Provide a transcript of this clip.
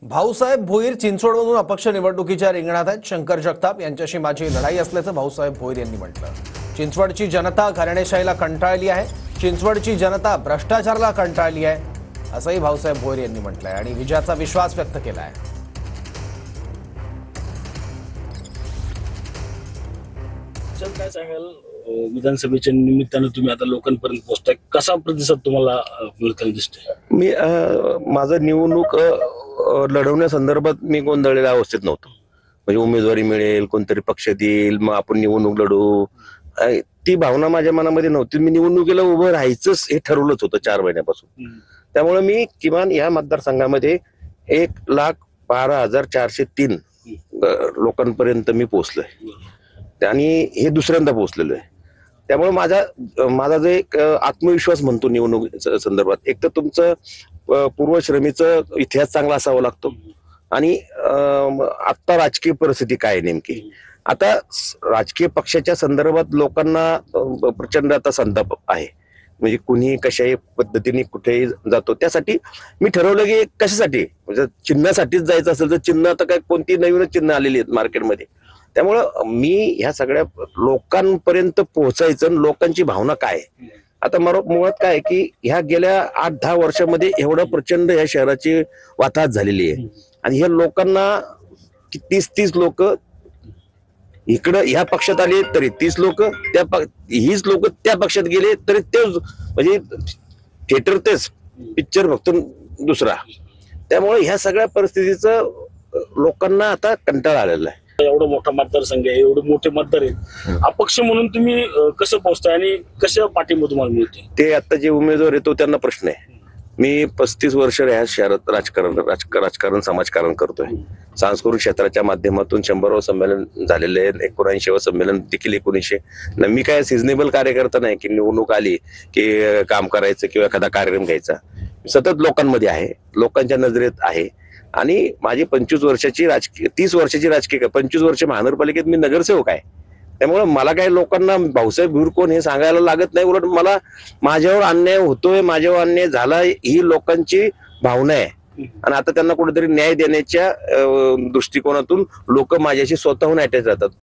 भाऊसाहेब भोईर चिंचवडमधून अपक्ष निवडणुकीच्या रिंगणात आहेत। शंकर जगताप यांच्याशी माझी लढाई असल्याचं भाऊसाहेब भोईर यांनी म्हटलं। चिंचवडची जनता घराणेशाहीला कंटाळली आहे, चिंचवडची जनता भ्रष्टाचाराला कंटाळली आहे असंही भाऊसाहेब भोईर यांनी म्हटलंय आणि विजयाचा विश्वास व्यक्त केला आहे। काय सांगाल, विधानसभेच्या निमित्तानं तुम्ही आता लोकांपर्यंत पोहोचताय, कसा प्रतिसाद तुम्हाला मिळताना दिसतोय? मी माझं निवडणूक लढवण्यासंदर्भात मी गोंधळलेल्या अवस्थेत नव्हतो। म्हणजे उमेदवारी मिळेल, कोणतरी पक्ष देईल, मग आपण निवडणूक लढू, ती भावना माझ्या मनामध्ये नव्हती। मी निवडणुकीला उभं राहायचंच हे ठरवलंच होतं 4 महिन्यापासून। त्यामुळे मी किमान या मतदारसंघामध्ये 1,12,403 लोकांपर्यंत मी पोहोचलोय आणि हे दुसऱ्यांदा पोहोचलेलो आहे। त्यामुळे माझा जो एक आत्मविश्वास म्हणतो निवडणूक संदर्भात, एक तर तुमचं पूर्वश्रमीचं इतिहास चांगला असावा लागतो आणि आता राजकीय परिस्थिती काय नेमकी, आता राजकीय पक्षाच्या संदर्भात लोकांना प्रचंड आता संताप आहे। म्हणजे कुणी कशाही पद्धतीने कुठेही जातो, त्यासाठी मी ठरवलं की कशासाठी, म्हणजे चिन्हासाठीच जायचं असेल तर चिन्ह आता काय कोणती नवीनच चिन्ह आलेली आहेत मार्केटमध्ये। त्यामुळं मी ह्या सगळ्या लोकांपर्यंत पोहोचायचं, लोकांची भावना काय आता मुळात काय की ह्या गेल्या 8-10 वर्षामध्ये एवढं प्रचंड या शहराची वाताहत झालेली आहे आणि ह्या लोकांना 30 लोक इकडं ह्या पक्षात आले तरी 30 लोक हीच लोक त्या पक्षात गेले तरी ते, म्हणजे थिएटर तेच, पिक्चर फक्त दुसरा। त्यामुळे ह्या सगळ्या परिस्थितीचं लोकांना आता कंटाळा आलेला आहे। एवढा मोठा मतदारसंघ आहे, एवढे मोठे मतदार आहेत, अपक्ष म्हणून तुम्ही कसं पोहोचताय आणि कसं पाठिंबा तुम्हाला मिळते? ते आता जे उमेदवार येतो त्यांना प्रश्न आहे। मी 35 वर्ष या शहरात राजकारण समाजकारण करतोय। सांस्कृतिक क्षेत्राच्या माध्यमातून 100वे संमेलन झालेले आहे, 79वे संमेलन देखील 1900। मी काय सिजनेबल कार्यकर्ता नाही की निवडणूक आली की काम करायचं किंवा एखादा कार्यक्रम घ्यायचा। सतत लोकांमध्ये आहे, लोकांच्या नजरेत आहे आणि माझी 25 वर्षाची राजकीय 30 वर्षाची राजकीय 25 वर्ष महानगरपालिकेत मी नगरसेवक आहे। त्यामुळे मला काही लोकांना भाऊसाहेब भोईर कोण हे सांगायला लागत नाही, उलट मला माझ्यावर अन्याय होतोय, माझ्यावर अन्याय झाला ही लोकांची भावना आहे आणि आता त्यांना कुठेतरी न्याय देण्याच्या दृष्टिकोनातून लोक माझ्याशी स्वतःहून अटॅच राहतात।